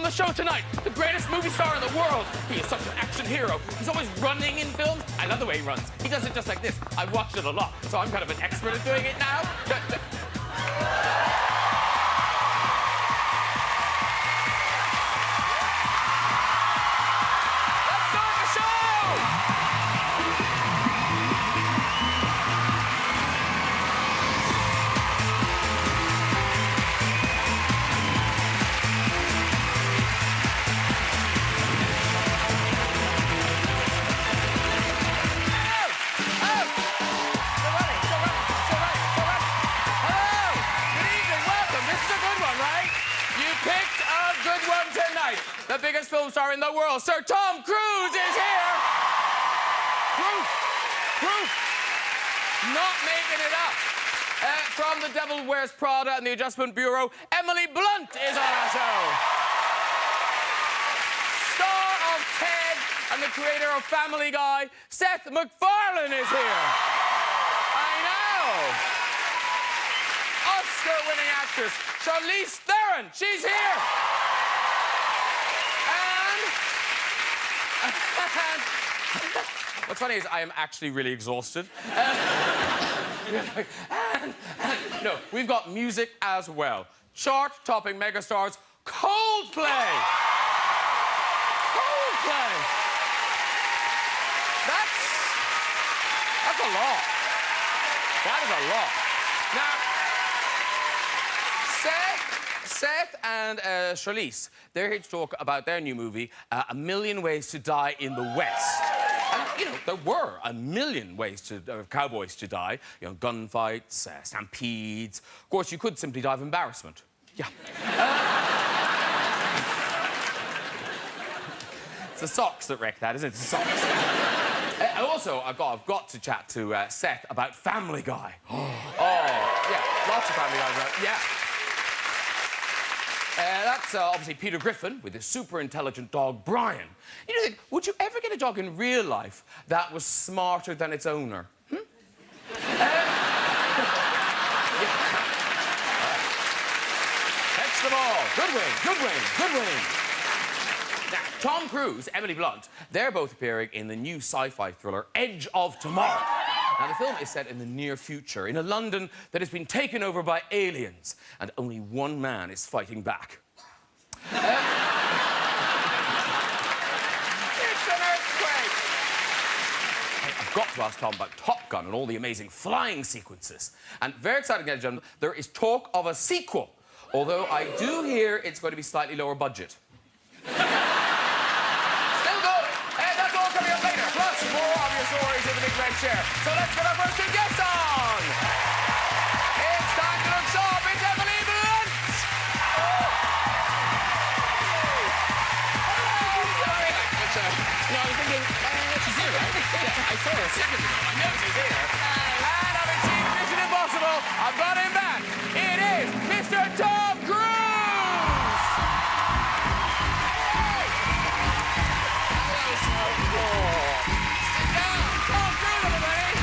On the show tonight, the greatest movie star in the world. He is such an action hero. He's always running in films. I love the way he runs. He does it just like this. I've watched it a lot, so I'm kind of an expert at doing it now. The biggest film star in the world, Sir Tom Cruise, is here! Proof! Not making it up. From The Devil Wears Prada and the Adjustment Bureau, Emily Blunt is on our show. Star of Ted and the creator of Family Guy, Seth McFarlane is here. I know! Oscar-winning actress, Charlize Theron, she's here! What's funny is I am actually really exhausted. No, we've got music as well. Chart-topping megastars, Coldplay! Coldplay! That's a lot. That is a lot. Now, Seth and Charlize, they're here to talk about their new movie, A Million Ways to Die in the West. And, you know, there were a million ways to cowboys to die. You know, gunfights, stampedes. Of course, you could simply die of embarrassment. Yeah. It's the socks that wreck that, isn't it? It's the socks. Also, I've got to chat to Seth about Family Guy. Oh, yeah, lots of Family Guys. Yeah. That's obviously Peter Griffin with his super intelligent dog, Brian. You know, would you ever get a dog in real life that was smarter than its owner? Catch the ball. Good wing. Now, Tom Cruise, Emily Blunt, they're both appearing in the new sci-fi thriller Edge of Tomorrow. Now, the film is set in the near future, in a London that has been taken over by aliens, and only one man is fighting back. It's an earthquake! I've got to ask Tom about Top Gun and all the amazing flying sequences. And very exciting, ladies and gentlemen, there is talk of a sequel, although I do hear it's going to be slightly lower budget. Still good! And that's all coming up later, plus more of your stories in the big red chair. So let's get our first two guests on! It's time to look sharp, it's Emily Blunt! No, I was thinking, she's here, right? Yeah, I saw her a second ago. I know she's here. And having seen Mission Impossible, I've got him back. It is Mr. Tom Cruise! Hello, sir. Sit down. Tom Cruise, everybody.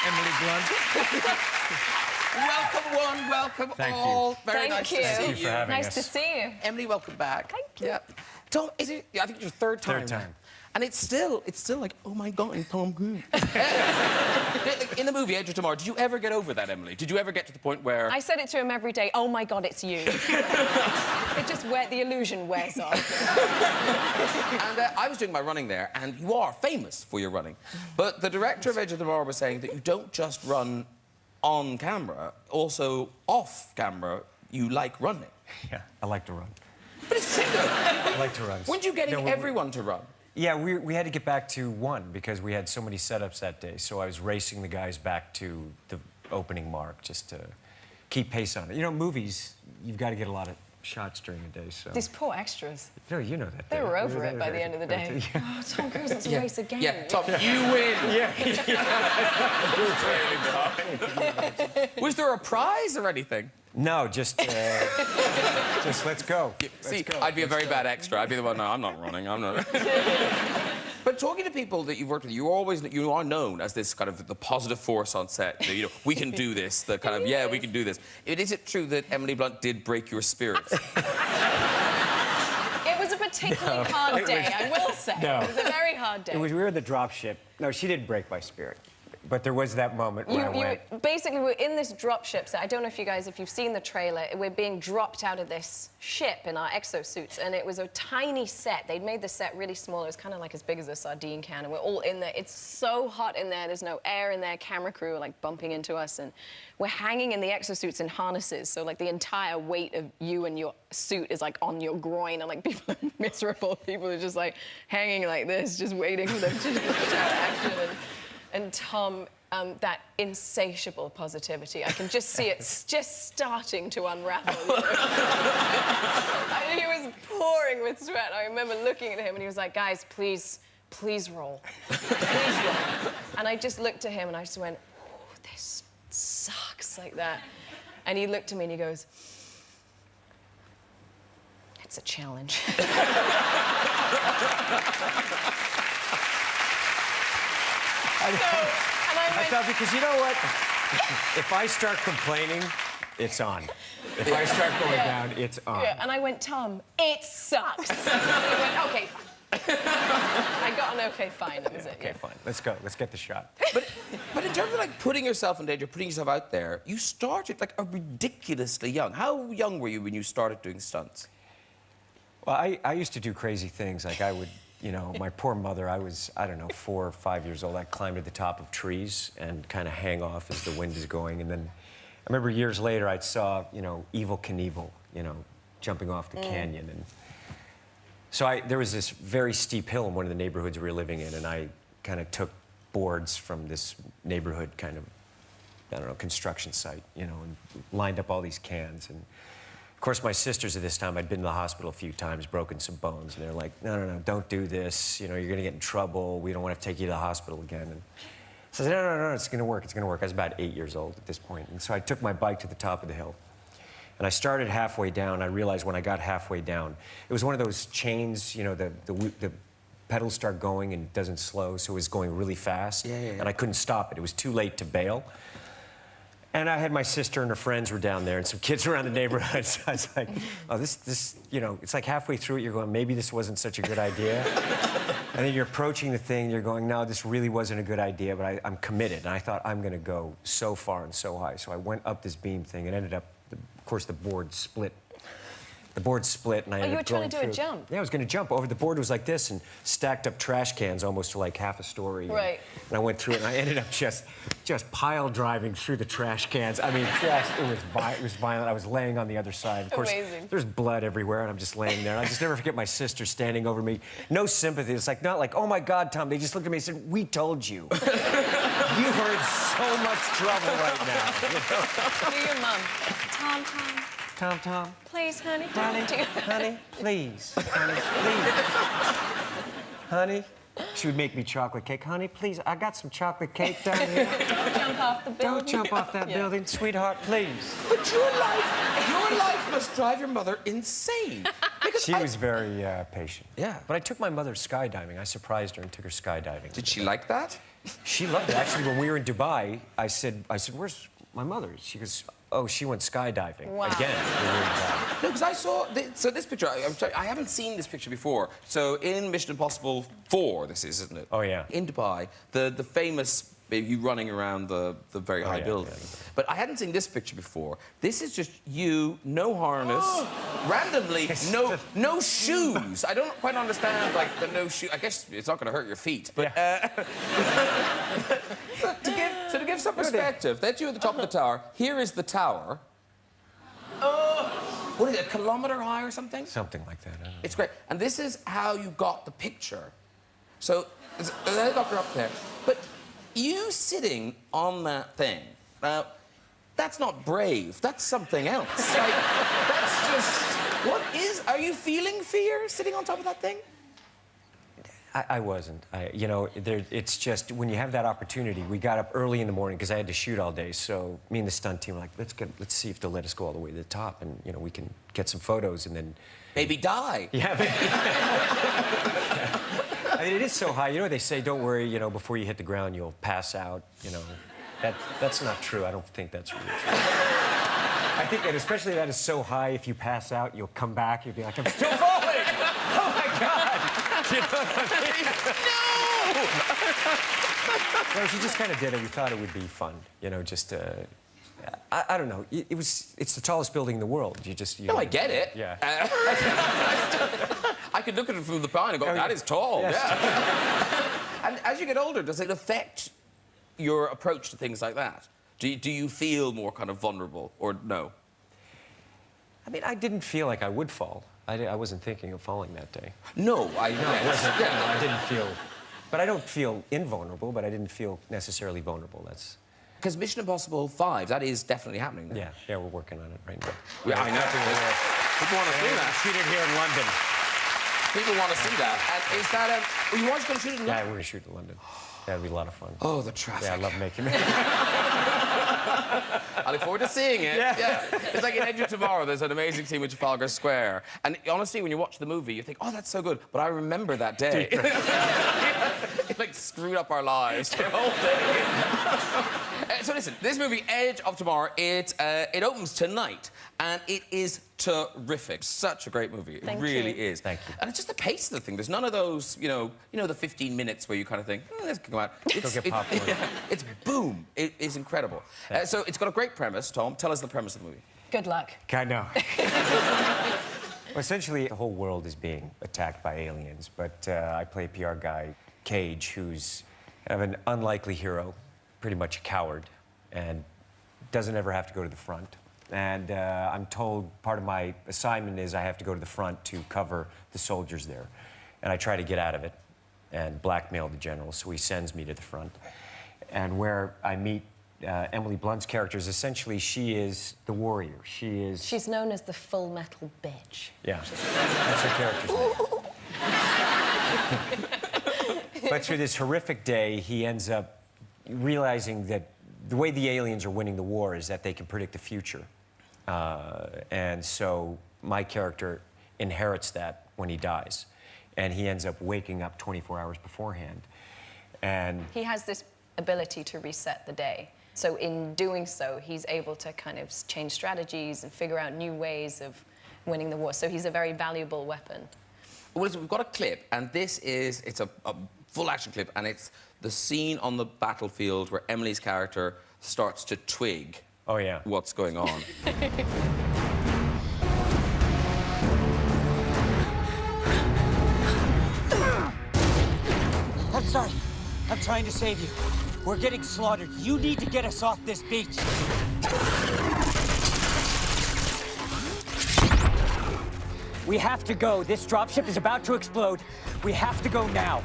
Emily Blunt. Welcome one, welcome Thank all. You. Very nice to see you. Thank you for having us. Nice to see you. Emily, welcome back. Thank you. Yeah. Tom, is it? I think it's your third time. Third time. And it's still like, oh my God, it's Tom Cruise. In the movie Edge of Tomorrow, did you ever get over that, Emily? Did you ever get to the point where? I said it to him every day. Oh my God, it's you. The illusion wears off. And I was doing my running there, and you are famous for your running. But the director of Edge of Tomorrow was saying that you don't just run on camera, also off camera, you like running. Yeah, I like to run. But it's true. I like to run. Weren't you getting everyone to run? Yeah, we had to get back to one because we had so many setups that day. So I was racing the guys back to the opening mark just to keep pace on it. You know, movies, you've got to get a lot of shots during the day, so... These poor extras. No, you know that. They were over it by the end of the day. Yeah. Oh, Tom Cruise, let's race again. Yeah, Tom, you win. Yeah. Was there a prize or anything? No, just let's go. See, I'd be a very bad extra. I'd be the one, no, I'm not running, I'm not... But talking to people that you've worked with, you are known as this kind of the positive force on set. You know, we can do this. The kind of we can do this. Is it true that Emily Blunt did break your spirit? It was a particularly hard day, I will say. No. It was a very hard day. We were in the drop ship. No, she didn't break my spirit. But there was that moment where I went... Basically, we're in this drop ship set. I don't know if you've seen the trailer. We're being dropped out of this ship in our exosuits, and it was a tiny set. They'd made the set really small. It was kind of like as big as a sardine can, and we're all in there. It's so hot in there. There's no air in there. Camera crew are, like, bumping into us, and we're hanging in the exosuits in harnesses, so, like, the entire weight of you and your suit is, like, on your groin, and, like, people are miserable. People are just, like, hanging like this, just waiting for them to shout action. And Tom, that insatiable positivity, I can just see it just starting to unravel. You know? He was pouring with sweat. I remember looking at him and he was like, guys, please roll. Please roll. And I just looked at him and I just went, oh, this sucks, like that. And he looked at me and he goes, it's a challenge. I felt because you know what? If I start complaining, it's on. If I start going down, it's on. Yeah, and I went, Tom, it sucks. And he went, okay, fine. I got an okay, fine. That was it. Okay, fine. Let's go. Let's get the shot. But in terms of like putting yourself in danger, putting yourself out there, you started like a ridiculously young. How young were you when you started doing stunts? Well, I used to do crazy things. Like I would, you know, my poor mother, I was, I don't know, 4 or 5 years old. I climbed to the top of trees and kind of hang off as the wind is going. And then I remember years later, I saw, you know, Evel Knievel, you know, jumping off the canyon. And so there was this very steep hill in one of the neighborhoods we were living in, and I kind of took boards from this neighborhood kind of, I don't know, construction site, you know, and lined up all these cans. And of course, my sisters at this time, I'd been to the hospital a few times, broken some bones, and they're like, no, don't do this. You know, you're gonna get in trouble. We don't want to take you to the hospital again. And so I said, no, it's gonna work, it's gonna work. I was about 8 years old at this point. And so I took my bike to the top of the hill. And I started halfway down. I realized when I got halfway down, it was one of those chains, you know, the pedals start going and it doesn't slow, so it was going really fast. Yeah. And I couldn't stop it. It was too late to bail. And I had my sister and her friends were down there and some kids around the neighborhood. So I was like, oh, this, you know, it's like halfway through it, you're going, maybe this wasn't such a good idea. And then you're approaching the thing, you're going, no, this really wasn't a good idea, but I'm committed. And I thought, I'm gonna go so far and so high. So I went up this beam thing and ended up, of course, the board split. The board split and I ended up going you were trying to do a jump? Yeah, I was gonna jump over. The board was like this and stacked up trash cans almost to like half a story. Right. And I went through it and I ended up just pile driving through the trash cans. I mean, it was violent. I was laying on the other side. Of course, amazing. There's blood everywhere and I'm just laying there. And I just never forget my sister standing over me. No sympathy. It's like, not like, oh my God, Tom. They just looked at me and said, we told you. You are in so much trouble right now. You know? Do your mum. Tom. Tom. Please, honey. Honey, please. Honey, please. Honey. She would make me chocolate cake. Honey, please, I got some chocolate cake down here. Don't jump off the building. Don't jump off that building, sweetheart, please. But your life must drive your mother insane. Because She was very patient. Yeah. But I took my mother skydiving. I surprised her and took her skydiving. Did she like that? She loved it. Actually, when we were in Dubai, I said, where's my mother? She goes, oh, she went skydiving. Wow. Again. When we were in Dubai. No, because I saw... this picture, I haven't seen this picture before. So in Mission Impossible 4, this is, isn't it? Oh, yeah. In Dubai, the famous... you running around the very high building. Yeah. But I hadn't seen this picture before. This is just you, no harness, randomly, no shoes. I don't quite understand, like, the no shoe. I guess it's not going to hurt your feet, but... to give some perspective, that's you at the top of the tower. Here is the tower. What is it, a kilometre high or something? Something like that. I don't know. It's great. And this is how you got the picture. So, there's a helicopter up there. But you sitting on that thing, now, that's not brave. That's something else. Like, that's just... Are you feeling fear sitting on top of that thing? I wasn't. You know, it's just when you have that opportunity. We got up early in the morning because I had to shoot all day. So me and the stunt team were like, let's see if they'll let us go all the way to the top, and you know, we can get some photos and then maybe die. Yeah. I mean, it is so high. You know what they say, don't worry, you know, before you hit the ground, you'll pass out, you know. That's not true. I don't think that's really true. I think that especially that is so high, if you pass out, you'll come back, you'll be like, I'm still falling! Oh, my God! You know what I mean? No, she just kind of did it. We thought it would be fun, you know, just I don't know. It's the tallest building in the world. No, I get it. Yeah. I could look at it from the pine and go, that is tall. Yes. Yeah. And as you get older, does it affect your approach to things like that? Do you feel more kind of vulnerable, or no? I mean, I didn't feel like I would fall. I wasn't thinking of falling that day. No, I wasn't. Yeah. I didn't feel... But I don't feel invulnerable, but I didn't feel necessarily vulnerable. That's... Because Mission Impossible 5, that is definitely happening now. Yeah, we're working on it right now. Yeah, I know. People want to see that. Shoot it here in London. People want to see that. And is that you are just going to shoot it in London? Yeah, we're going to shoot in London. That'd be a lot of fun. Oh, the traffic. Yeah, I love making it. I look forward to seeing it. Yeah. It's like in Edge of Tomorrow, there's an amazing scene with Trafalgar Square. And honestly, when you watch the movie, you think, oh, that's so good. But I remember that day. It like screwed up our lives the whole day. So listen, this movie, Edge of Tomorrow, it opens tonight. And it is terrific. Such a great movie. It really is. Thank you. And it's just the pace of the thing. There's none of those, you know, the 15 minutes where you kind of think, let's go out. Go get popcorn. It's boom. It is incredible. So it's got a great premise. Tom, tell us the premise of the movie. Good luck. I know. Well, essentially, the whole world is being attacked by aliens, but I play a PR guy, Cage, who's kind of an unlikely hero, pretty much a coward, and doesn't ever have to go to the front. And I'm told part of my assignment is I have to go to the front to cover the soldiers there. And I try to get out of it and blackmail the general, so he sends me to the front. And where I meet Emily Blunt's character is essentially she is the warrior. She's known as the Full Metal Bitch. Yeah, that's her character's name. But through this horrific day, he ends up realizing that the way the aliens are winning the war is that they can predict the future. And so my character inherits that when he dies. And he ends up waking up 24 hours beforehand. And he has this ability to reset the day. So in doing so, he's able to kind of change strategies and figure out new ways of winning the war. So he's a very valuable weapon. Well, listen, we've got a clip, and it's a full action clip, and it's the scene on the battlefield where Emily's character starts to twig what's going on. I'm sorry. I'm trying to save you. We're getting slaughtered. You need to get us off this beach. We have to go. This dropship is about to explode. We have to go now.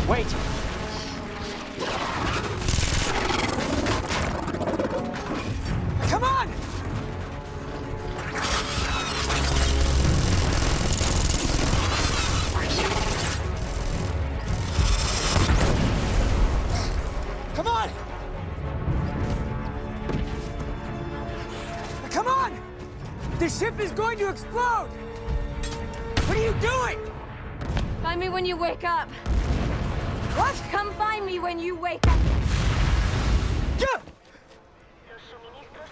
Wait. Come on! Come on! Come on! The ship is going to explode! What are you doing? Find me when you wake up. What? Come find me when you wake up. Go!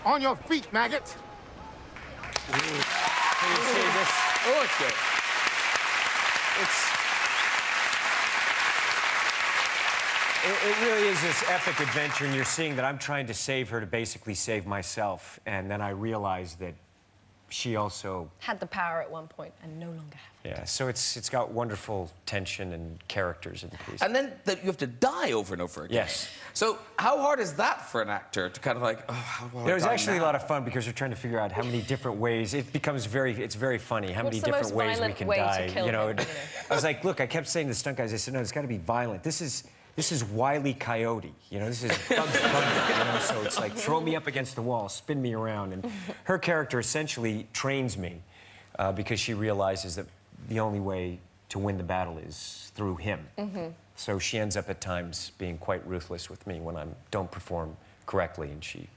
On your feet, maggots! Can you see this? Oh, it's good. It really is this epic adventure, and you're seeing that I'm trying to save her to basically save myself. And then I realized that she also Had the power at one point and no longer have. yeah, so it's got wonderful tension and characters in the piece. And then you have to die over and over again. Yes. So how hard is that for an actor to kind of like, oh, how do I It was die actually now? a lot of fun because we're trying to figure out how many different ways. It's very funny how What's many the different most ways we violent can way to die. kill You know, him, you know? I was like, look, I kept saying to the stunt guys, I said, no, it's got to be violent. This is Wile E. Coyote. You know, this is Bugs Bunny. You know, so it's like throw me up against the wall, spin me around, and her character essentially trains me because she realizes that the only way to win the battle is through him. So she ends up at times being quite ruthless with me when I don't perform correctly, and she.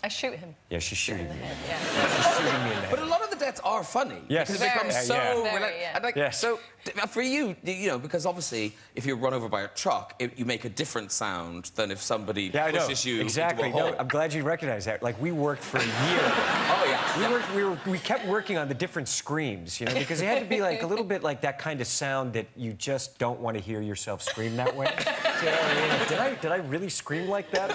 I shoot him. Yeah, she's shooting me. Yeah. She's shooting me in the head. But a lot of the deaths are funny. Yes. Because it becomes Very. so... Yeah. Very, yeah. And like, Yes. So, for you, you know, because obviously, if you're run over by a truck, you make a different sound than if somebody pushes you exactly. into a hole. No, I'm glad you recognize that. Like, we worked for a year. Oh, yeah. We kept working on the different screams, you know, because it had to be like a little bit like that kind of sound that you just don't want to hear yourself scream that way. So, did I really scream like that?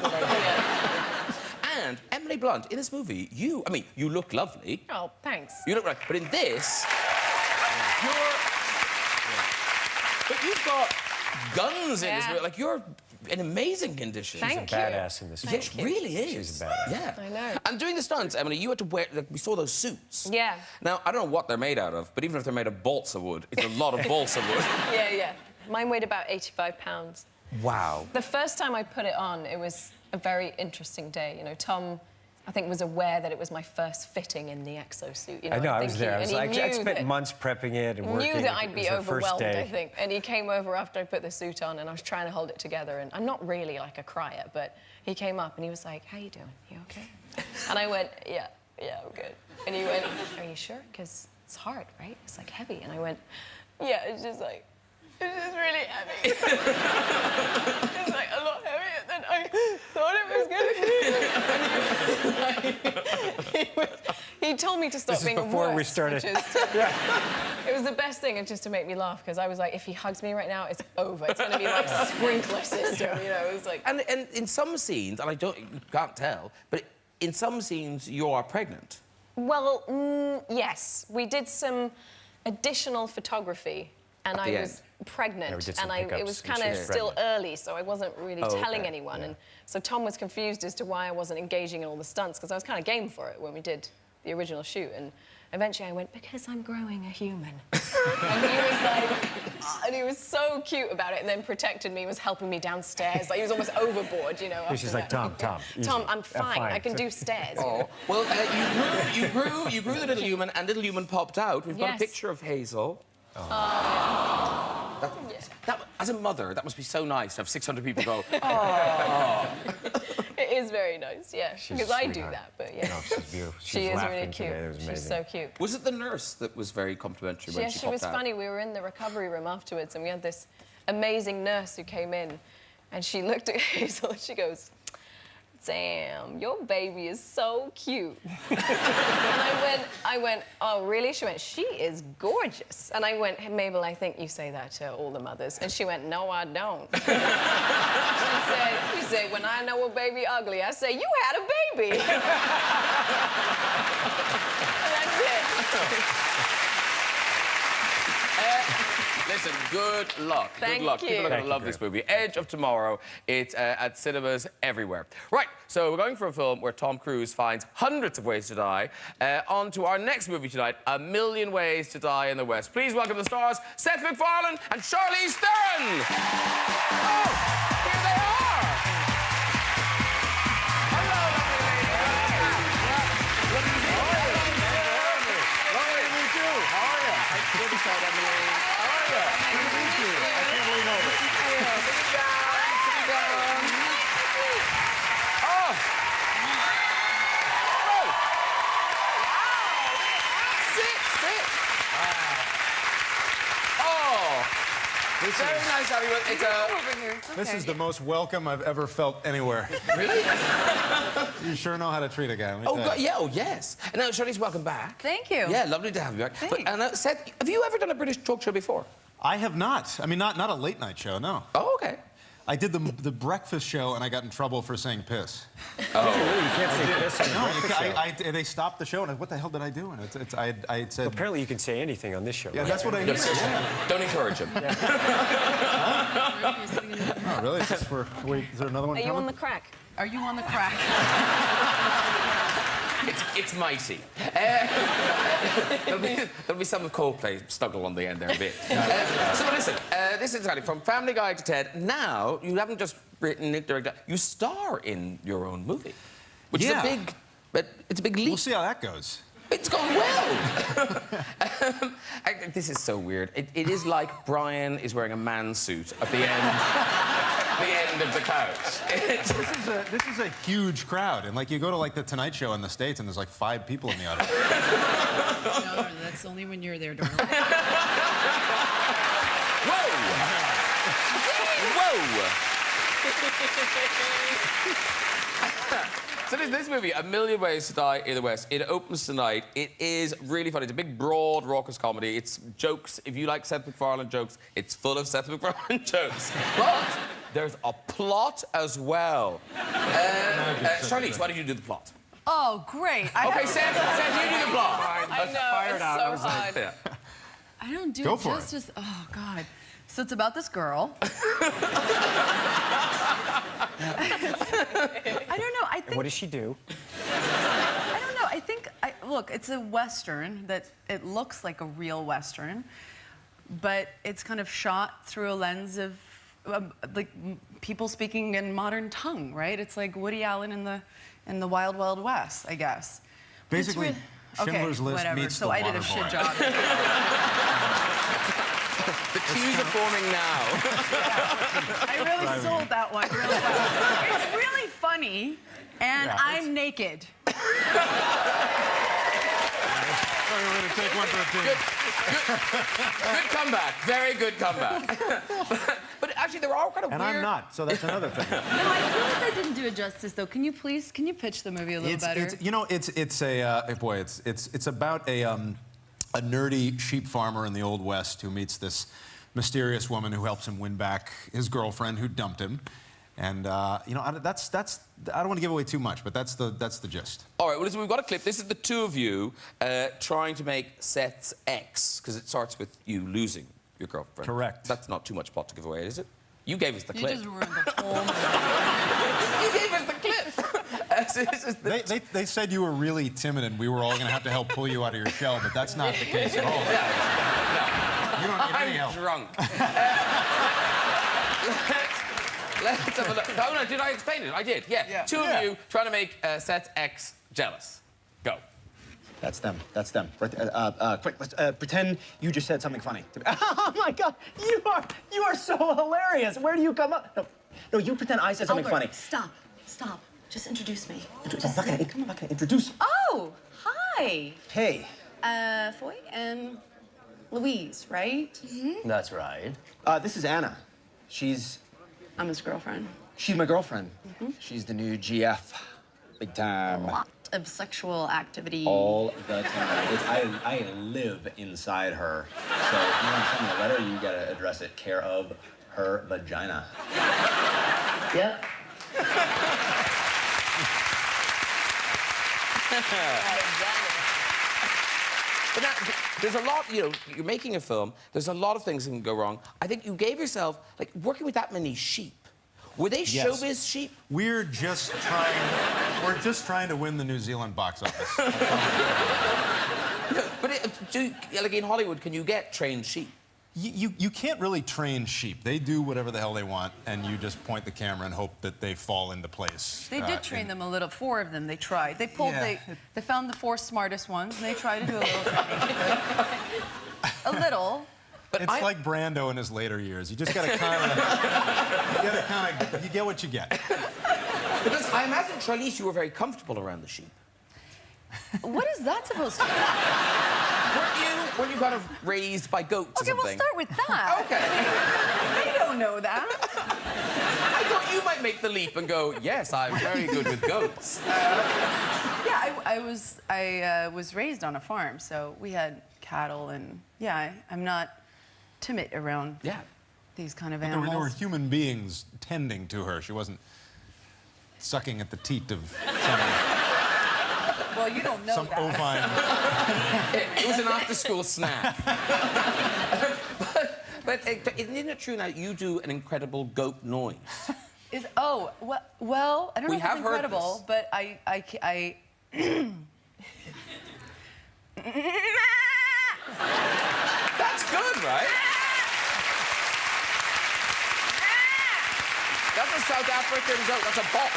And Emily Blunt, in this movie, you look lovely. Oh, thanks. You look right. But in this, but you've got guns in this movie. Like, you're in amazing condition. Thank She's a badass in this Yeah, film. she really is. She's a badass. Yeah. I know. And doing the stunts, Emily, you had to wear, like, we saw those suits. Yeah. Now, I don't know what they're made out of, but even if they're made of balsa wood, it's a lot of balsa wood. Yeah, yeah. Mine weighed about 85 pounds. Wow. The first time I put it on, it was a very interesting day. You know, Tom, I think, was aware that it was my first fitting in the exosuit. You know, I know, I think was there. I'd spent months prepping it and working. Knew that I'd be It was her first overwhelmed, day. I think. And he came over after I put the suit on, and I was trying to hold it together. And I'm not really like a crier, but he came up and he was like, "How you doing? You okay?" And I went, "Yeah, I'm good." And he went, "Are you sure? Because it's hard, right? It's like heavy." And I went, "Yeah, it's just like, it's just really heavy." It's like a lot heavier than I thought it was going to be. He told me to stop This is being a before wuss, we started. which is- It was the best thing, and just to make me laugh, because I was like, if he hugs me right now, it's over. It's going to be like sprinkler system, you know. It was like. And in some scenes, and you can't tell, but in some scenes you are pregnant. Well, yes, we did some additional photography, and At the I was pregnant, Yeah, we did some and it pickups was and kind of she was still pregnant. early, so I wasn't really Oh, telling okay. anyone, Yeah. and so Tom was confused as to why I wasn't engaging in all the stunts, because I was kind of game for it when we did the original shoot, and eventually I went, "Because I'm growing a human." And he was like, and he was so cute about it, and then protected me, was helping me downstairs, like he was almost overboard, you know. She's after like, that. Tom, easy. Tom, I'm fine. I can do stairs. Oh, well, you grew the little human, and little human popped out. We've got a Yes. picture of Hazel. As a mother, that must be so nice to have 600 people go, "Oh." It is very nice, yeah. She's Because a I do sweetheart. that, but yeah. No, she's beautiful. She was is laughing really cute. today. It was amazing. She's so cute. Was it the nurse that was very complimentary when Yeah, she she popped was out? funny. We were in the recovery room afterwards, and we had this amazing nurse who came in, and she looked at Hazel and she goes, "Damn, your baby is so cute." And I went, "Oh, really?" She went, "She is gorgeous." And I went, "Hey, Mabel, I think you say that to all the mothers." And she went, "No, I don't." She said, "When I know a baby ugly, I say, you had a baby." And that's it. Listen, good luck. Thank good luck. you. People are going Thank to you, love this movie. Edge of Tomorrow. It's at cinemas everywhere. Right, so we're going for a film where Tom Cruise finds hundreds of ways to die. On to our next movie tonight, A Million Ways to Die in the West. Please welcome the stars, Seth McFarlane and Charlize Theron. Oh, here they are. Hello, lovely ladies. Lovely to see you. Lovely to meet you. How are you? Good to see you, Emily. How are you? Good to meet you. I can't believe over. Sit down. Sit down. Oh. Oh. Sit. Oh. Very nice having you. It's a... This is the most welcome I've ever felt anywhere. Really? You sure know how to treat a guy. let me Oh, tell God, you. yeah, oh, yes. And now, Charlize, welcome back. Thank you. Yeah, lovely to have you back. But, Thanks. Seth, have you ever done a British talk show before? I have not. I mean, not a late night show, no. Oh, okay. I did the breakfast show and I got in trouble for saying piss. You can't say this on the No, breakfast show. they stopped the show and what the hell did I do? And I had said. Apparently, you can say anything on this show. Yeah, right? that's what I hear. Don't encourage him. Oh, really? Is this for? Wait, is there another one Are you coming? on the crack? Are you on the crack? It's mighty. There'll be some of Coldplay snuggle on the end there a bit. So listen, this is exactly from Family Guy to Ted. Now, you haven't just written it, directed, you star in your own movie. Which is Yeah. it's a big leap. We'll see how that goes. It's gone well. This is so weird. It is like Brian is wearing a man suit at the end the end of the couch. This is a huge crowd, and like you go to like the Tonight Show in the States, and there's like 5 people in the audience. No, that's only when you're there, darling. Whoa! Whoa! So this movie, A Million Ways to Die in the West, it opens tonight. It is really funny. It's a big, broad, raucous comedy. It's jokes. If you like Seth McFarlane jokes, it's full of Seth McFarlane jokes. But there's a plot as well. Charlize, why did you do the plot? Oh, great. Okay, Seth, you do the plot. I know, it's so hard. Yeah. I don't do Go it for justice. Oh, God. So it's about this girl. I don't know. I think. What does she do? I don't know. I think. Look, it's a Western that it looks like a real Western, but it's kind of shot through a lens of like people speaking in modern tongue, right? It's like Woody Allen in the Wild Wild West, I guess. Basically, Schindler's List whatever. meets So The I did a Waterboy. shit job. The cues are forming now. I really sold that one really well. It's really funny, and I'm naked. We're going to take one for the team. Good comeback. Very good comeback. But actually, they're all kind of And weird. I'm not, so that's another thing. No, I feel like I didn't do it justice, though. Can you pitch the movie a little better? It's about a nerdy sheep farmer in the Old West who meets this mysterious woman who helps him win back his girlfriend who dumped him. And I don't want to give away too much, but that's the gist. All right, well, listen, we've got a clip. This is the two of you trying to make Seth's ex, because it starts with you losing your girlfriend. Correct. That's not too much plot to give away, is it? You gave us the You clip. just ruined the whole movie. You gave us the clip. They said you were really timid and we were all going to have to help pull you out of your shell, but that's not the case at all. You don't need any help. I'm drunk. Let's have a look. Oh, no, did I explain it? I did, yeah. Two of you trying to make Seth's ex jealous. Go. That's them. That's them. Right there. Quick, let's pretend you just said something funny. Oh my God, you are so hilarious. Where do you come up? No, you pretend I said something funny. Stop. Just introduce me. I'm not gonna introduce. Oh, hi. Hey. Foy and Louise, right? Mm-hmm. That's right. This is Anna. I'm his girlfriend. She's my girlfriend. Mm-hmm. She's the new GF. Big time. A lot of sexual activity. All the time. I live inside her. So if you want to send me a letter, you gotta address it care of her vagina. Yep. But now, there's a lot, you're making a film, there's a lot of things that can go wrong. I think you gave yourself, like, working with that many sheep. Were they showbiz sheep? We're just trying to win the New Zealand box office. But like in Hollywood, can you get trained sheep? You can't really train sheep. They do whatever the hell they want, and you just point the camera and hope that they fall into place. They did train them a little. 4 of them, they tried. They pulled, they found the 4 smartest ones, and they tried to do a little training. A little. But it's like Brando in his later years. You just gotta you get what you get. Because I imagine, Charlize, you were very comfortable around the sheep. What is that supposed to mean? Were you kind of raised by goats or Okay, something? we'll start with that. Okay. They don't know that. I thought you might make the leap and go, yes, I'm very good with goats. Yeah, I was raised on a farm, so we had cattle, and I'm not timid around these kind of animals. There were human beings tending to her. She wasn't sucking at the teat of some... Well, you don't know some that. ovine. It was an after-school snack. but isn't it true now you do an incredible goat noise? Well, I don't know if it's incredible, but I That's good, right? That's a South African goat. That's a bop.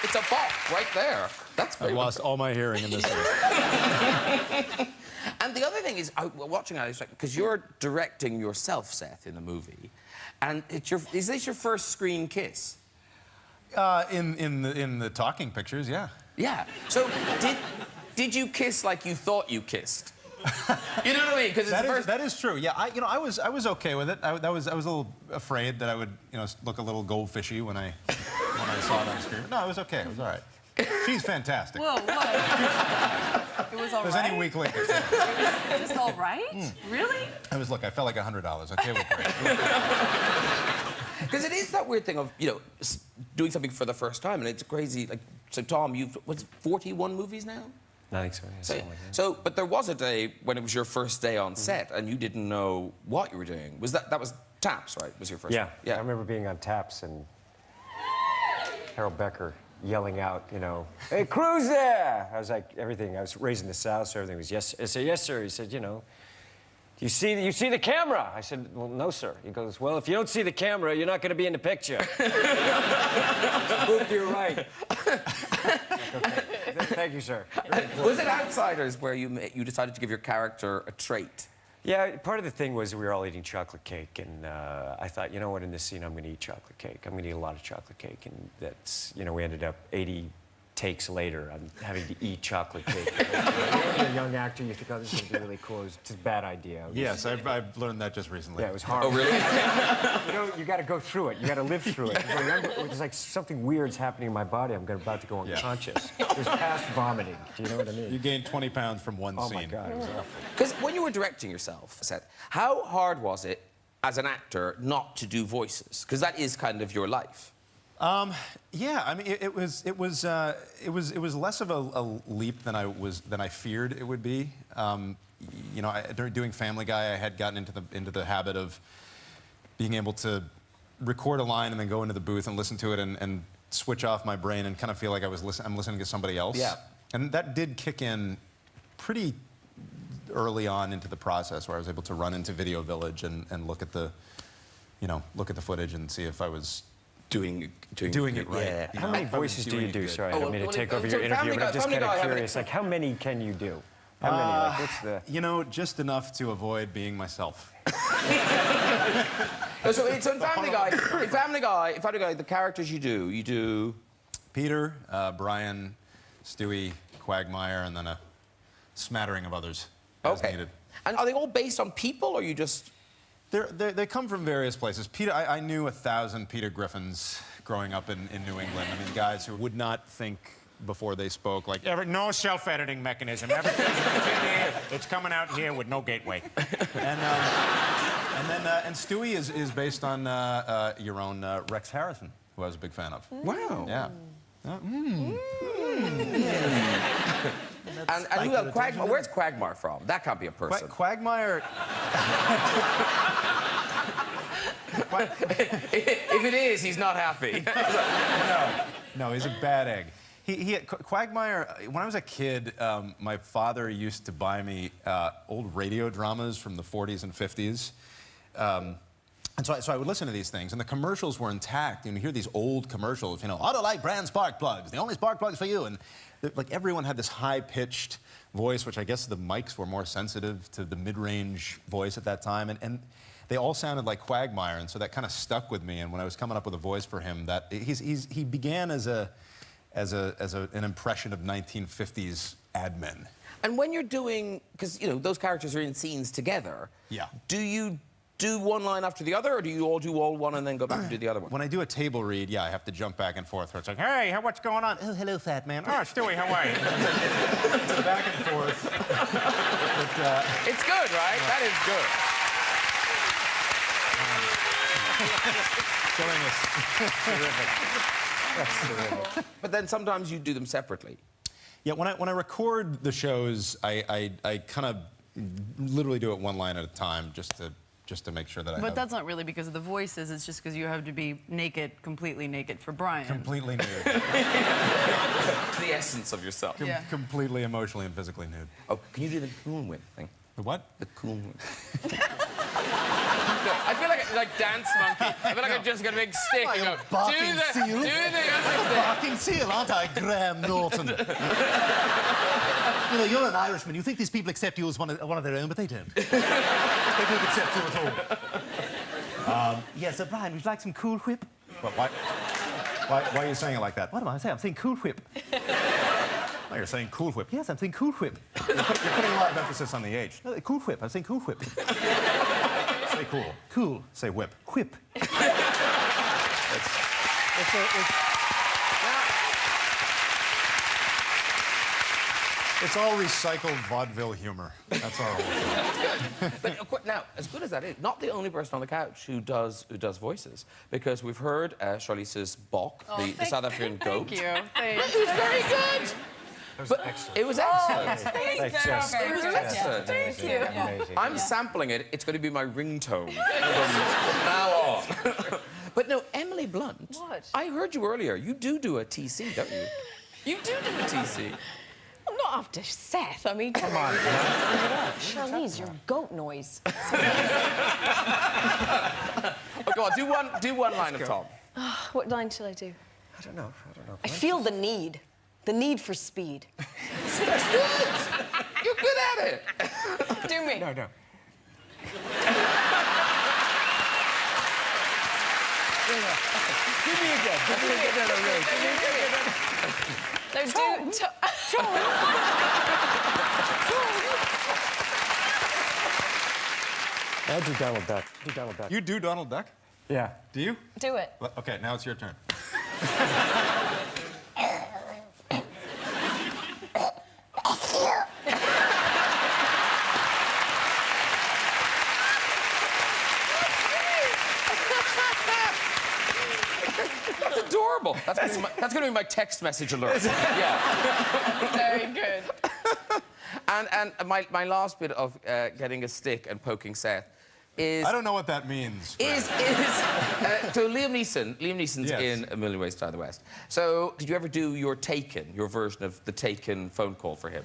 It's a bop right there. That's I've lost all my hearing in this scene. And the other thing is, watching that, because you're directing yourself, Seth, in the movie, and is this your first screen kiss? In the talking pictures, yeah. Yeah. So did you kiss like you thought you kissed? You know what I mean? Because That is true. Yeah, I was okay with it. I was a little afraid that I would look a little goldfishy when I saw it on screen. No, it was okay. It was all right. She's fantastic. Whoa, what? It was all There's right? any weak link. It was all right? Really? I felt like $100. Okay, well, great. Because it is that weird thing of, doing something for the first time, and it's crazy. Like, so Tom, you've, 41 movies now? I think so, yeah. So, Something like that. but there was a day when it was your first day on set, and you didn't know what you were doing. That was Taps, right? Was your first? Yeah. I remember being on Taps and Harold Becker yelling out, "Hey, crew's there!" I was like, everything. I was raising the South, so everything was yes. I said, "Yes, sir." He said, "You see the camera?" I said, "Well, no, sir." He goes, "Well, if you don't see the camera, you're not going to be in the picture." Move to your right. Okay. Thank you, sir. Was it Outsiders where you decided to give your character a trait? Yeah, part of the thing was we were all eating chocolate cake, and I thought, you know what, in this scene, I'm going to eat chocolate cake. I'm going to eat a lot of chocolate cake, and that's, we ended up 80 takes later, I'm having to eat chocolate cake. When you're a young actor, you think, oh, this is going to be really cool. It's a bad idea. Yes, I've learned that just recently. Yeah, it was hard. Oh, really? You got to go through it. You got to live through it. It's like something weird's happening in my body. I'm about to go unconscious. It was past vomiting. Do you know what I mean? You gained 20 pounds from one Oh, scene. my God, it was awful. Because when you were directing yourself, Seth, how hard was it as an actor not to do voices? Because that is kind of your life. Yeah, I mean, it was less of a leap than I feared it would be. During doing Family Guy, I had gotten into the habit of being able to record a line and then go into the booth and listen to it and switch off my brain and kind of feel like I'm listening to somebody else. Yeah. And that did kick in pretty early on into the process, where I was able to run into Video Village and look at the footage and see if I was doing it right. Yeah. How many voices do you do? Sorry, I don't mean to take over your interview, but I'm just kind of curious. Like, how many can you do? How many? Like, what's the... just enough to avoid being myself. So in Family Guy, the characters you do... Peter, Brian, Stewie, Quagmire, and then a smattering of others as needed. And are they all based on people, or you just... They come from various places. Peter, I knew 1,000 Peter Griffins growing up in New England. I mean, guys who would not think before they spoke, like, no self-editing mechanism. Everything's in here, it's coming out here with no gateway. And Stewie is based on your own Rex Harrison, who I was a big fan of. Wow. Yeah. And who else? Quagmire. Where's Quagmire from? That can't be a person. Quagmire... If it is, he's not happy. No, he's a bad egg. Quagmire, when I was a kid, my father used to buy me old radio dramas from the 40s and 50s. And so I would listen to these things, and the commercials were intact. You hear these old commercials, Autolite brand spark plugs, the only spark plugs for you. And like everyone had this high-pitched voice, which I guess the mics were more sensitive to the mid-range voice at that time. And they all sounded like Quagmire, and so that kind of stuck with me. And when I was coming up with a voice for him, he began as an impression of 1950s ad men. And when you're doing, because those characters are in scenes together. Yeah. Do you do one line after the other, or do you all do one and then go back and do the other one? When I do a table read, yeah, I have to jump back and forth. It's like, hey, what's going on? Oh, hello, fat man. Oh, Stewie, how are you? It's a back and forth. It's good, right? That is good. Terrific. That's terrific. But then sometimes you do them separately. Yeah, when I record the shows, I kind of literally do it one line at a time, just to make sure that I But that's not really because of the voices, it's just because you have to be naked, completely naked for Brian. completely nude. The essence of yourself. Yeah. Completely emotionally and physically nude. Oh, can you do the cool whip thing? The what? The cool whip. No, I feel like Dance Monkey. I feel like I just got a big stick. Like and a go, barking seal. do the I'm a barking seal, aren't I, Graham Norton? You know, you're an Irishman. You think these people accept you as one of their own, but they don't. They don't accept you at all. Yes, Brian, would you like some Cool Whip? Why are you saying it like that? What am I saying? I'm saying Cool Whip. Oh, you're saying Cool Whip. Yes, I'm saying Cool Whip. You're putting a lot of emphasis on the H. No, Cool Whip. I'm saying Cool Whip. Say cool. Cool. Say whip. Whip. It's all recycled vaudeville humor. That's our whole thing. But now, as good as that is, not the only person on the couch who does voices, because we've heard Charlize's Bok, the South African goat. Thank you. Thanks. It was very good. That was But excellent. it was excellent. That's just It was excellent. Thank you. Amazing. I'm sampling it. It's going to be my ringtone from now on. But no, Emily Blunt. What? I heard you earlier. You do a TC, don't you? You do a TC. Well, not after Seth. I mean, come on. Charlize, your goat noise. Oh, go on, do one line of Tom. What line shall I do? I don't know. I feel the need for speed. That's good. You're good at it. Do me. No. Give me again. No, do... I do Donald Duck. You do Donald Duck? Yeah. Do you? Do it. Okay, now it's your turn. That's adorable. That's going to be my text message alert. Yeah. Very good. And my last bit of getting a stick and poking Seth is... I don't know what that means. So Liam Neeson's Yes. in A Million Ways to Die in the West. So did you ever do your version of the Taken phone call for him?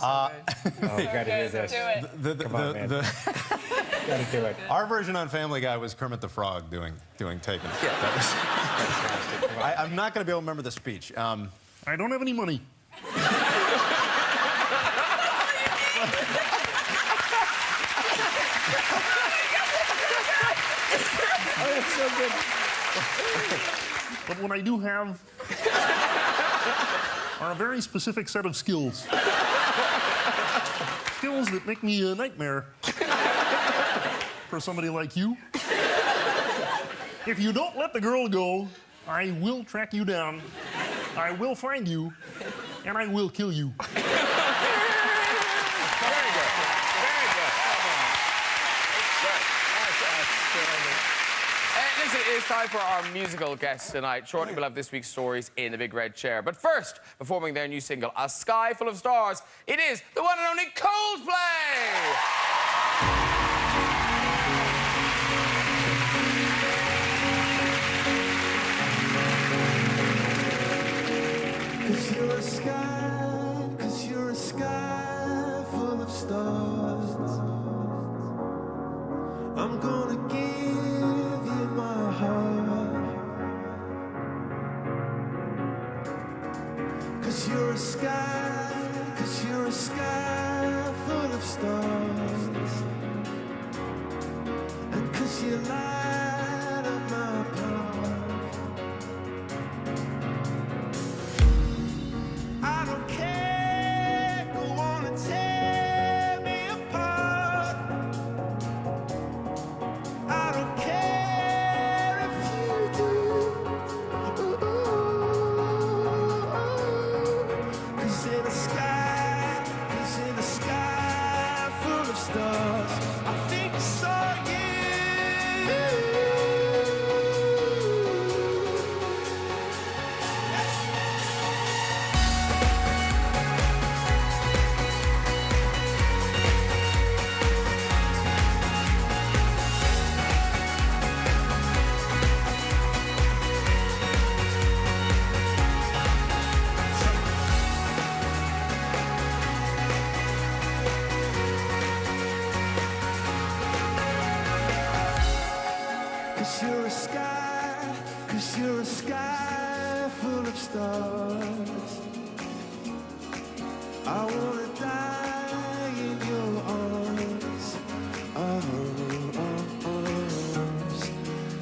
Oh, you gotta hear this. Do it. Come on, man. Gotta do it. Our version on Family Guy was Kermit the Frog doing Taken. Yeah. That was, I'm not going to be able to remember the speech. I don't have any money. Oh, that's so good. But what I do have are a very specific set of skills. Skills that make me a nightmare for somebody like you. If you don't let the girl go, I will track you down, I will find you, and I will kill you. Very good. Very good. Listen, it's time for our musical guests tonight. Shortly, we'll have this week's stories in the big red chair. But first, performing their new single, A Sky Full of Stars, it is the one and only Coldplay! Cause you're a sky full of stars. I'm gonna give you my heart. Cause you're a sky full of stars. And cause you light up my path. I don't care, go on and tear me apart. I don't care if you do. Cause in the sky, I wanna die in your arms. Arms.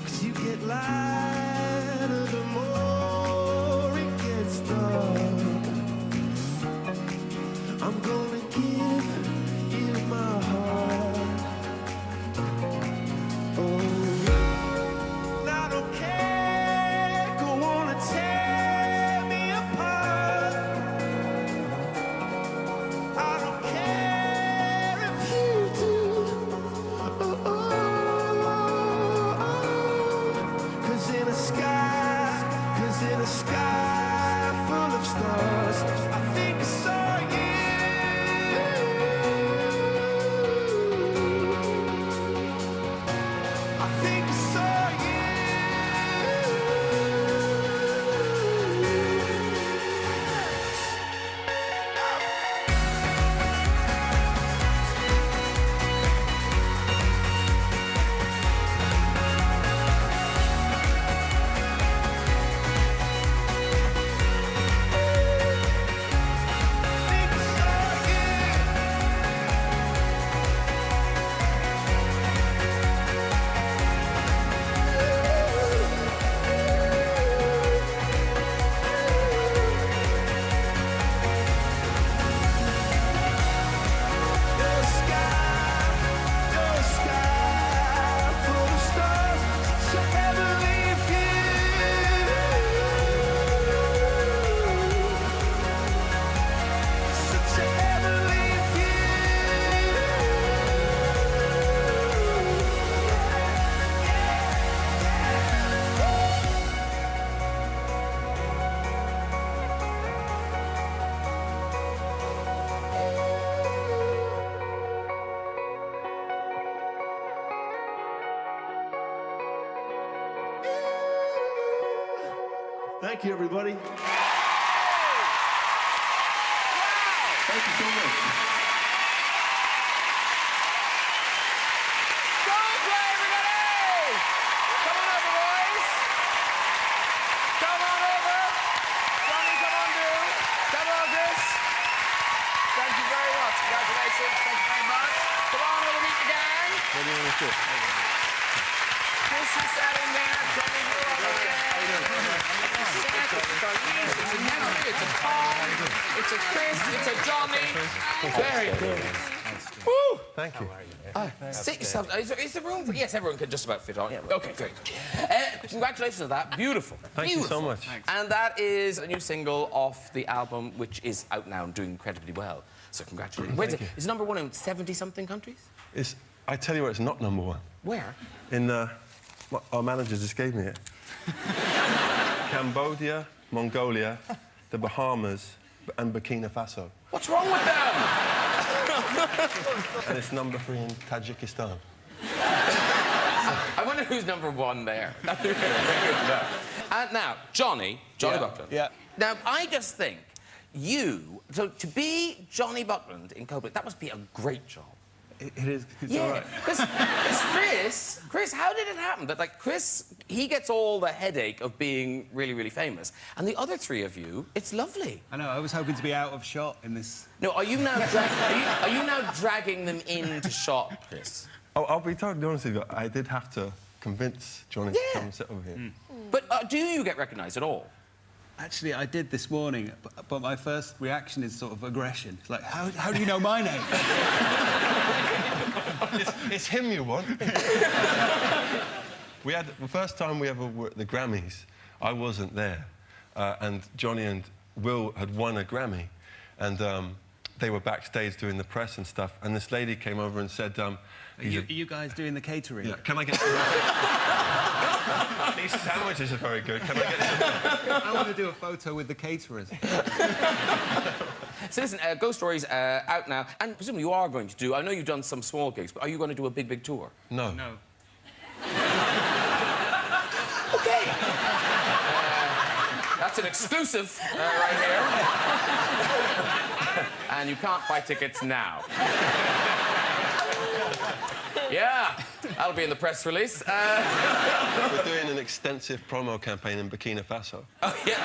'Cause you get lighter the more it gets dark. I'm gonna give you my heart. Oh, I don't care, go on and tear me apart. I don't care if you do. Oh, oh, oh. 'Cause in a sky full of stars, I think I saw you. I think I saw you. Thank you, everybody. Thank you so much. Don't play, everybody! Come on over, boys. Come on over. Johnny, come on, dude. Come on, Chris. Thank you very much. Congratulations. Thank you very much. Come on over, meet the gang. What do you want to do? Chris is sitting there. Johnny, you're over there. It's a Henry, it's a Tom, it's a Chris, it's a Johnny. Very good. Woo! Thank you. Sit yourself. Is there room for... Yes, everyone can just about fit on. Okay, very good. Congratulations on that. Beautiful. Thank you so much. And that is a new single off the album, which is out now and doing incredibly well. So congratulations. Wait, is it number one in 70-something countries? I tell you what, it's not number one. Where? In our manager just gave me it. Cambodia, Mongolia, the Bahamas, and Burkina Faso. What's wrong with them? And it's number 3 in Tajikistan. I wonder who's number one there. That'd be very good to know. And now, Johnny Buckland. Yeah. Now, I just think so to be Johnny Buckland in Copenhagen, that must be a great job. It is. It's Yeah, all right. because Chris, how did it happen that, like, Chris, he gets all the headache of being really, really famous, and the other three of you, it's lovely. I know, I was hoping to be out of shot in this. No, are you now dragging them into shot, Chris? Oh, I'll be totally honest with you. I did have to convince Johnny to come and sit over here. But do you get recognised at all? Actually, I did this morning, but my first reaction is sort of aggression. It's like, how do you know my name? It's him you want. We had the first time we ever were at the Grammys. I wasn't there, and Johnny and Will had won a Grammy, and they were backstage doing the press and stuff. And this lady came over and said, Are you guys doing the catering? Yeah, can I get these sandwiches are very good. Can I get some? I want to do a photo with the caterers. So listen, Ghost Story's out now, and presumably you are going to do... I know you've done some small gigs, but are you going to do a big, big tour? No. No. OK. That's an exclusive right here. And you can't buy tickets now. Yeah. That'll be in the press release. We're doing an extensive promo campaign in Burkina Faso. Oh, yeah.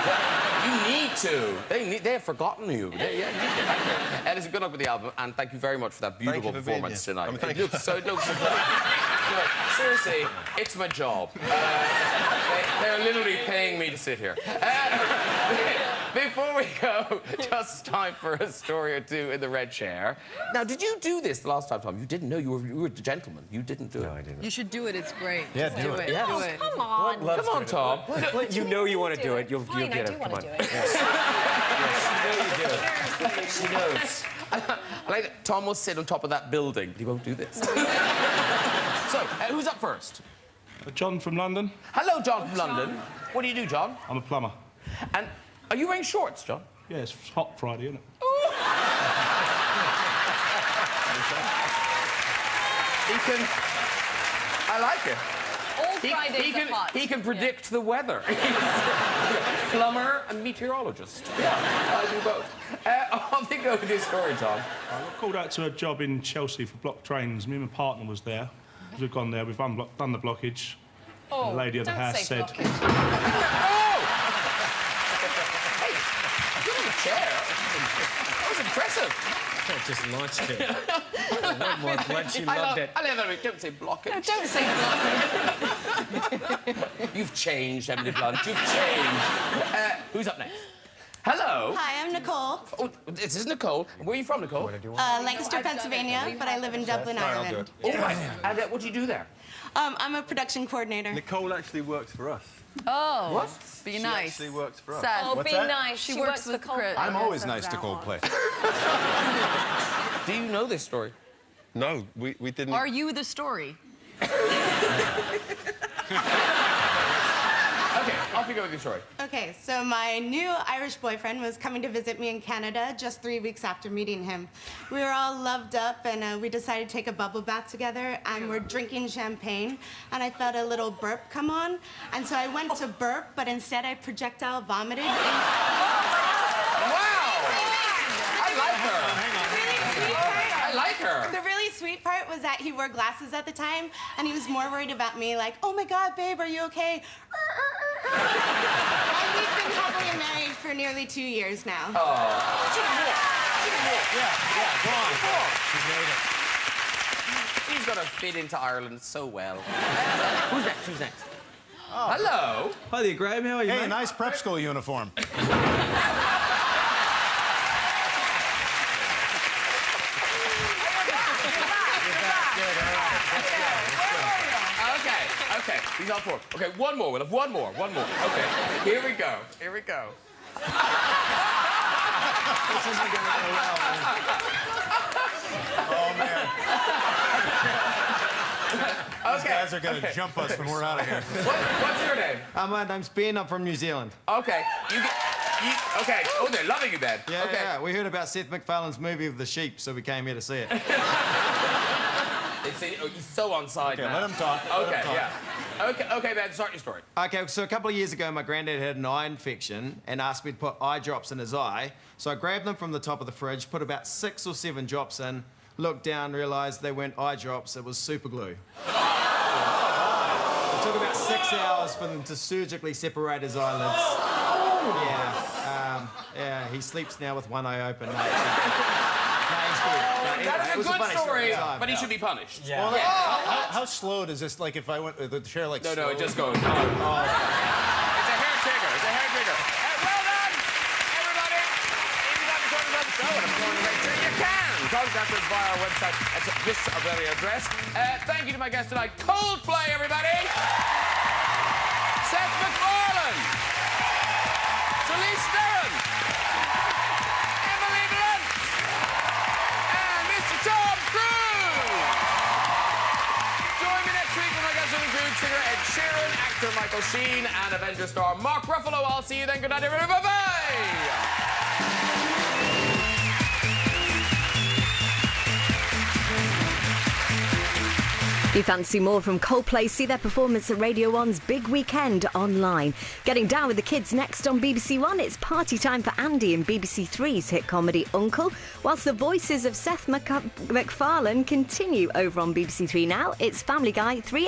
You need to. They have forgotten you. Listen, good luck with the album, and thank you very much for that beautiful performance tonight. Thank It looks so great. Look, seriously, it's my job. They're literally paying me to sit here. Before we go, just time for a story or two in the red chair. Now, did you do this the last time, Tom? You didn't know. You were the gentleman. You didn't do it. No, I didn't. You should do it. It's great. Yeah, Just do it. Yes. Do it. Come on. Come on, Tom. You know you want to do it. You'll Fine, get I it. do Come want on. to do it. Yes, you know you do. She knows. I like that Tom will sit on top of that building, but he won't do this. So, who's up first? John from London. Hello, John from London. What do you do, John? I'm a plumber. And are you wearing shorts, John? Yeah, it's hot Friday, isn't it? He can... I like it. All Fridays are hot. He can predict the weather. Plumber and meteorologist. Yeah, I do both. On we go with this story, Tom. I got called out to a job in Chelsea for block trains. Me and my partner was there. We've gone there, we've done the blockage. Oh, the lady at the don't house say said... blockage. Oh! Hey, you're in a chair. That was impressive. I just launched it. One more blood, she loved it. I love it. Don't say blockage. No, don't say blockage. You've changed, Emily Blunt. You've changed. Who's up next? Hello. Hi, I'm Nicole. Oh, this is Nicole. Where are you from, Nicole? Lancaster, Pennsylvania, but I live in Dublin, Ireland. Oh, right. And what do you do there? I'm a production coordinator. Nicole actually works for us. Oh. What? Be She nice. actually works for us. Seth. Oh, What's be that? nice. She She works works with for Coldplay. Chris. I'm always nice to Coldplay. Do you know this story? No, we didn't... Are you the story? Okay, off you go with your story. Okay, so my new Irish boyfriend was coming to visit me in Canada just 3 weeks after meeting him. We were all loved up, and we decided to take a bubble bath together, and we're drinking champagne, and I felt a little burp come on, and so I went to burp, but instead I projectile vomited. Wow! I like her. I like her. The really sweet part was that he wore glasses at the time, and he was more worried about me, like, oh my God, babe, are you okay? And we've been happily married for nearly 2 years now. Oh. Yeah, go on. She's made it. She's gonna fit into Ireland so well. Who's next? Who's next? Oh. Hello. Hi there, Graham. How are you, Hey, mate? nice prep school uniform. Okay, he's on board. Okay, one more. We'll have one more. Okay, here we go. This isn't gonna go well. Oh, man. These guys are gonna jump us when we're out of here. What's your name? My name's Ben. I'm from New Zealand. Okay, okay. Oh, they're loving you, Ben. Yeah, okay. yeah. We heard about Seth McFarlane's movie of the sheep, so we came here to see it. He's so on side now. Let him talk. Okay, yeah. Okay, Ben, start your story. Okay, so a couple of years ago, my granddad had an eye infection and asked me to put eye drops in his eye. So I grabbed them from the top of the fridge, put about 6 or 7 drops in, looked down, realised they weren't eye drops, it was super glue. It took about 6 hours for them to surgically separate his eyelids. Yeah, he sleeps now with one eye open. No, he's good. That is a good story, but he should be punished. Yeah. Well, how slow does this, like, if I went with the chair, like, No, slow? it just goes. It's a hair trigger. Well done, everybody. If you'd like to join us on the show and I'm going to make sure you can. Contact us via our website at this very address. Thank you to my guest tonight, Coldplay, everybody. Seth McFarlane. Charlize Theron. Emily Blunt. And Mr. Tom Cruise. Join me next week when my guests will include singer Ed Sheeran, actor Michael Sheen, and Avenger star Mark Ruffalo. I'll see you then. Good night, everybody. Bye-bye. You fancy more from Coldplay? See their performance at Radio 1's Big Weekend online. Getting down with the kids next on BBC One. It's party time for Andy in BBC Three's hit comedy Uncle. Whilst the voices of Seth McFarlane continue over on BBC Three now, it's Family Guy 3